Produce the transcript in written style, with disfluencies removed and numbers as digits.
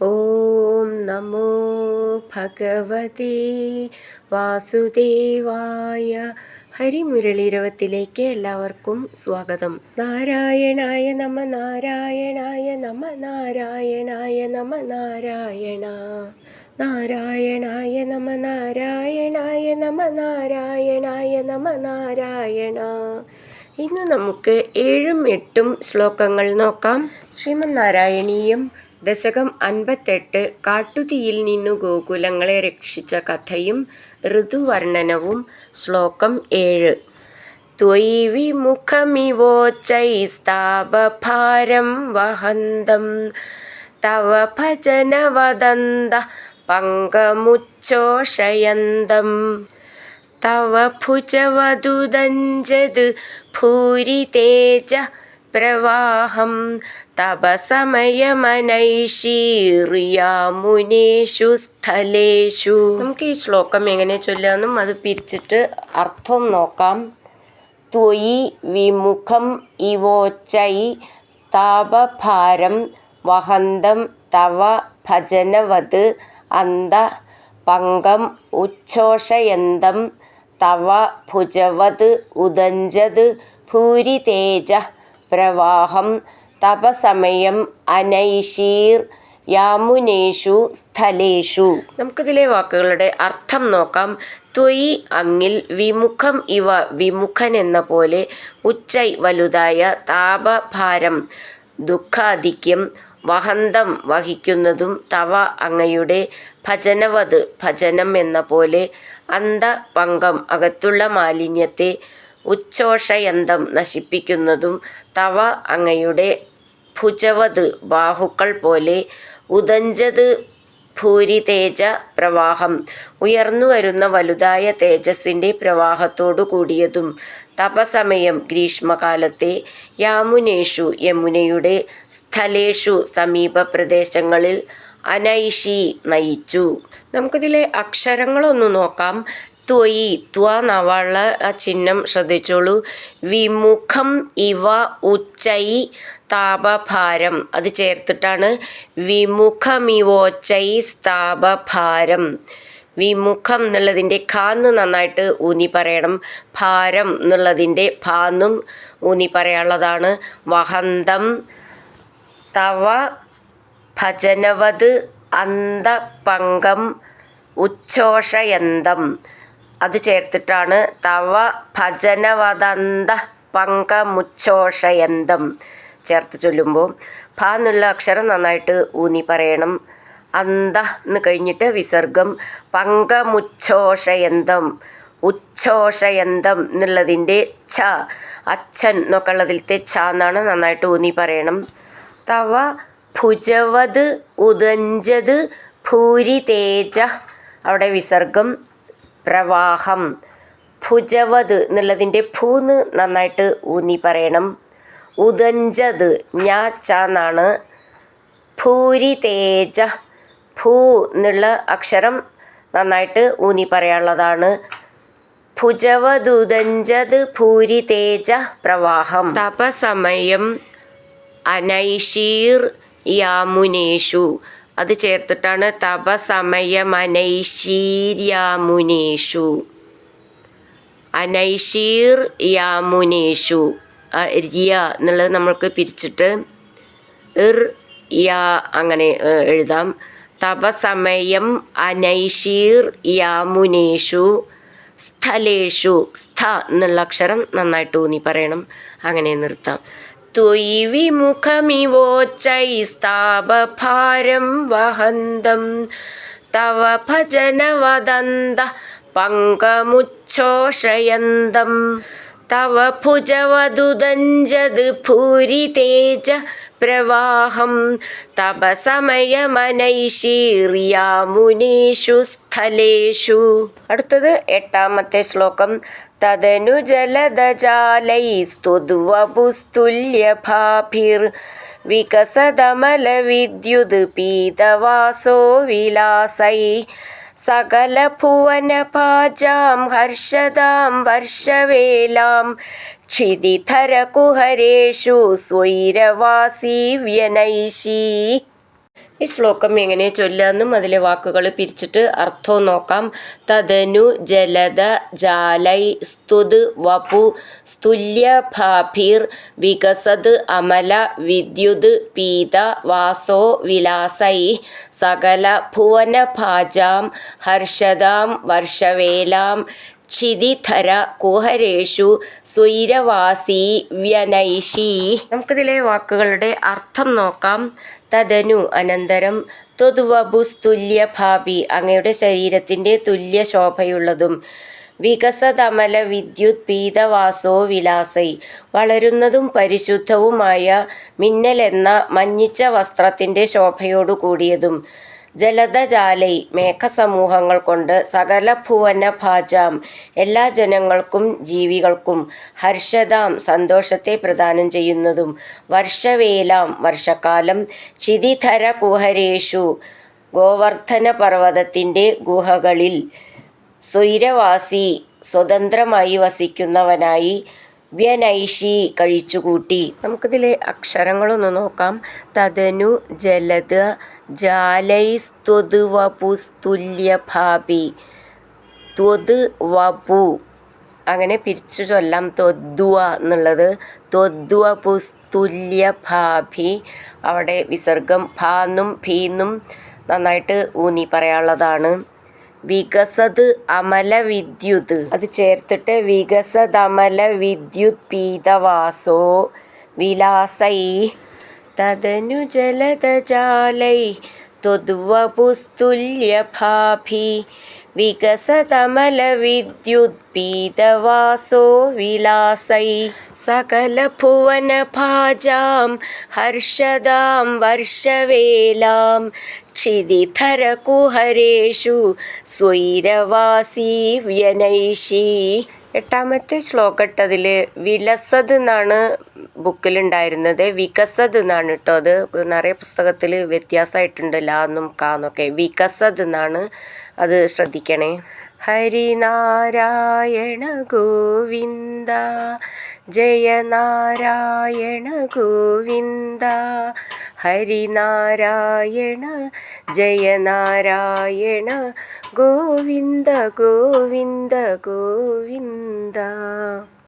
ഓം നമോ ഭഗവതേ വാസുദേവായ. ഹരിമുരളീരവത്തിലേക്ക് എല്ലാവർക്കും സ്വാഗതം. നാരായണായ നമ നാരായണായ നമ നാരായണായ നമ നാരായണ നാരായണായ നമ നാരായണായ നമ നാരായണായ നമ നാരായണ. ഇന്ന് നമുക്ക് 7ഉം 8ഉം ശ്ലോകങ്ങൾ നോക്കാം. ശ്രീമന്നാരായണീയം ദശകം 58 കാട്ടുതീയിൽ നിന്നു ഗോകുലങ്ങളെ രക്ഷിച്ച കഥയും ഋതുവർണ്ണനവും. ശ്ലോകം 7. ത്വയി വിമുഖമിവോച്ചൈസ്താപഭാരം വഹന്തം തവ ഭജനവദന്ത പങ്കമുച്ഛോഷയന്തം തവ ഭുജവദുദഞ്ജത് ഭൂരി തേജ പ്രവാഹം തപസമയമനൈഷീർയാമുനേഷു സ്ഥലേഷു. നമുക്ക് ഈ ശ്ലോകം എങ്ങനെ ചൊല്ലാമെന്നും അത് പിരിച്ചിട്ട് അർത്ഥം നോക്കാം. ത്വയി വിമുഖം ഇവോച്ചൈ സ്ഥാപഭാരം വഹന്തം തവ ഭജനവത് അന്ത പങ്കം ഉച്ഛോഷയന്തം തവ ഭുജവത് ഉദഞ്ജത് ഭൂരി തേജ പ്രവാഹം തപസമയം അനൈഷീർ യാമുനേഷു സ്ഥലേഷു. നമുക്കിതിലെ വാക്കുകളുടെ അർത്ഥം നോക്കാം. ത്വയി അങ്ങിൽ, വിമുഖം ഇവ വിമുഖൻ എന്ന പോലെ, ഉച്ചൈ വലുതായ, താപഭാരം ദുഃഖാധിക്യം, വഹന്തം വഹിക്കുന്നതും, തവ അങ്ങയുടെ, ഭജനവത് ഭജനം എന്ന പോലെ, അന്ത പങ്കം അകത്തുള്ള മാലിന്യത്തെ, ഉച്ഛോഷയന്തം നശിപ്പിക്കുന്നതും, തവ അങ്ങയുടെ, ഭുജവത് ബാഹുക്കൾ പോലെ, ഉദഞ്ജത് ഭൂരി തേജ പ്രവാഹം ഉയർന്നു വരുന്ന വലുതായ തേജസ്സിൻ്റെ പ്രവാഹത്തോടു കൂടിയതും, തപസമയം ഗ്രീഷ്മകാലത്തെ, യാമുനേഷു യമുനയുടെ, സ്ഥലേഷു സമീപ പ്രദേശങ്ങളിൽ, അനൈഷി നയിച്ചു. നമുക്കിതിലെ അക്ഷരങ്ങളൊന്ന് നോക്കാം. ത്വയി, ത്വ നവള ആ ചിഹ്നം ശ്രദ്ധിച്ചോളൂ. വിമുഖം ഇവ ഉച്ചൈ താപഭാരം, അത് ചേർത്തിട്ടാണ് വിമുഖമിവോച്ചൈ താപഭാരം. വിമുഖം എന്നുള്ളതിൻ്റെ ഖാന്ന് നന്നായിട്ട് ഊന്നി പറയണം. ഭാരം എന്നുള്ളതിൻ്റെ ഭാന്നും ഊന്നി പറയാനുള്ളതാണ്. വഹന്തം തവ ഭജനവത് അന്തപങ്കം ഉച്ഛോഷയന്തം, അത് ചേർത്തിട്ടാണ് തവ ഭജനവദന്ത പങ്കമുച്ഛോഷയന്തം ചേർത്ത് ചൊല്ലുമ്പോൾ ഭ എന്നുള്ള അക്ഷരം നന്നായിട്ട് ഊന്നി പറയണം. അന്ത എന്ന് കഴിഞ്ഞിട്ട് വിസർഗം. പങ്കമുച്ഛോഷയന്തം, ഉച്ഛോഷയന്തം എന്നുള്ളതിൻ്റെ ഛ, അച്ഛൻ എന്നൊക്കെ ഉള്ളതിലത്തെ ഛ എന്നാണ് നന്നായിട്ട് ഊന്നി പറയണം. തവ ഭുജവത് ഉദഞ്ജത് ഭൂരി തേജ, അവിടെ വിസർഗം. പ്രവാഹം, ഭുജവത് എന്നുള്ളതിൻ്റെ ഭൂന്ന് നന്നായിട്ട് ഊന്നി പറയണം. ഉദഞ്ജത് ഞാ ച എന്നാണ്. ഭൂരി തേജ, ഭൂ എന്നുള്ള അക്ഷരം നന്നായിട്ട് ഊന്നി പറയാനുള്ളതാണ്. ഭുജവദുദഞ്ജത് ഭൂരി തേജ പ്രവാഹം തപസമയം അനൈഷീർ യാമുനേഷു, അത് ചേർത്തിട്ടാണ് തപസമയമനൈഷീര്യാമുനേഷു. അനൈഷീർ യാമുനേഷു, ര്യ എന്നുള്ളത് നമ്മൾക്ക് പിരിച്ചിട്ട് യാ അങ്ങനെ എഴുതാം. തപസമയം അനൈഷീർ യാമുനേഷു സ്ഥലേഷു, സ്ഥ എന്നുള്ള അക്ഷരം നന്നായിട്ട് ഊന്നി പറയണം. അങ്ങനെ നിർത്താം. ത്വയി വിമുഖമിവോച്ചൈസ്താപഭാരം വഹന്തം തവ ഭജനവദന്ത പങ്കമുച്ഛോഷയന്തം തവ ഭുജവദുദഞ്ജത് ഭൂരി തേജ പ്രവാഹം തപസമയമനൈഷീർയാമുനേഷു സ്ഥലേഷു. അടുത്തത് 8ാമത്തെ ശ്ലോകം. തദനു ജലദജാലൈസ്തുദ്വപുസ്തുല്യഭാഭിർ വികസതമലവിദ്യുത് പീതവാസോ വിലാസൈ സകലഭുവനഭാജാം ഹർഷദാം വർഷവേലാം ക്ഷിതിധരകുഹരേഷു സ്വൈരവാസി വ്യനൈഷീ. ഈ ശ്ലോകം എങ്ങനെ ചൊല്ലാന്നും അതിലെ വാക്കുകൾ പിരിച്ചിട്ട് അർത്ഥവും നോക്കാം. തദനു ജലദ ജാലൈ സ്തുത് വപു സ്തുല്യഭാഭിർ വികസത് അമല വിദ്യുത് പീത വാസോ വിലാസൈ സകല ഭുവനഭാജാം ഹർഷദാം വർഷവേലാം ക്ഷിതിധര കുഹരേഷു സ്വൈരവാസി വ്യനൈഷി. നമുക്കിതിലെ വാക്കുകളുടെ അർത്ഥം നോക്കാം. തദനു അനന്തരം, ത്വദ്വപുസ്തുല്യഭാപി അങ്ങയുടെ ശരീരത്തിൻ്റെ തുല്യ ശോഭയുള്ളതും, വികസതമല വിദ്യുത് പീതവാസോ വിലാസൈ വളരുന്നതും പരിശുദ്ധവുമായ മിന്നലെന്ന മഞ്ഞിച്ച വസ്ത്രത്തിൻ്റെ ശോഭയോടു കൂടിയതും, ജലദജാലൈ മേഘസമൂഹങ്ങൾ കൊണ്ട് സകല ഭുവന ഭാജാം എല്ലാ ജനങ്ങൾക്കും ജീവികൾക്കും, ഹർഷദാം സന്തോഷത്തെ പ്രദാനം ചെയ്യുന്നതും, വർഷവേലാം വർഷക്കാലം, ക്ഷിതിധര കുഹരേഷു ഗോവർദ്ധന പർവ്വതത്തിൻ്റെ ഗുഹകളിൽ, സ്വൈരവാസി സ്വതന്ത്രമായി വസിക്കുന്നവനായി, വ്യനൈഷി കഴിച്ചുകൂട്ടി. നമുക്കിതിലെ അക്ഷരങ്ങളൊന്ന് നോക്കാം. തദനു ജലദ ജാലൈസ്ത്വത് വപുസ്തുല്യഭാപി. ത്വത് വപു അങ്ങനെ പിരിച്ചു ചൊല്ലാം. ത്വദ്വ എന്നുള്ളത് ത്വദ്വപുസ്തുല്യഭാഭി. അവിടെ വിസർഗം ഭാന്നും ഭീന്നും നന്നായിട്ട് ഊന്നി പറയാനുള്ളതാണ്. വികസത് അമല വിദ്യുത് അത് ചേർത്തിട്ട് വികസതമല വിദ്യുത് പീതവാസോ വിലാസൈ. തദനു ജലദജാലൈ ത്വദ്വപുസ്തുല്യഭാഭി വികസതമല വിദ്യുത് പീതവാസോ വിലാസൈ സകല ഭുവന ഭാജാം ഹർഷദാം വർഷവേലാം ക്ഷിതിധര കുഹരേഷു സ്വൈരവാസി വ്യനൈഷി. എട്ടാമത്തെ ശ്ലോകട്ടതിൽ വിലസത് എന്നാണ് ബുക്കിലുണ്ടായിരുന്നത്. വികസത് എന്നാണ് കേട്ടോ. അത് നിറയെ പുസ്തകത്തിൽ വ്യത്യാസമായിട്ടുണ്ട്. ലാന്നും കാന്നൊക്കെ. വികസത് എന്നാണ്, അത് ശ്രദ്ധിക്കണേ. ഹരിനാരായണ ഗോവിന്ദ ജയ നാരായണ ഗോവിന്ദ ഹരിനാരായണ ജയ നാരായണ ഗോവിന്ദ ഗോവിന്ദ ഗോവിന്ദ.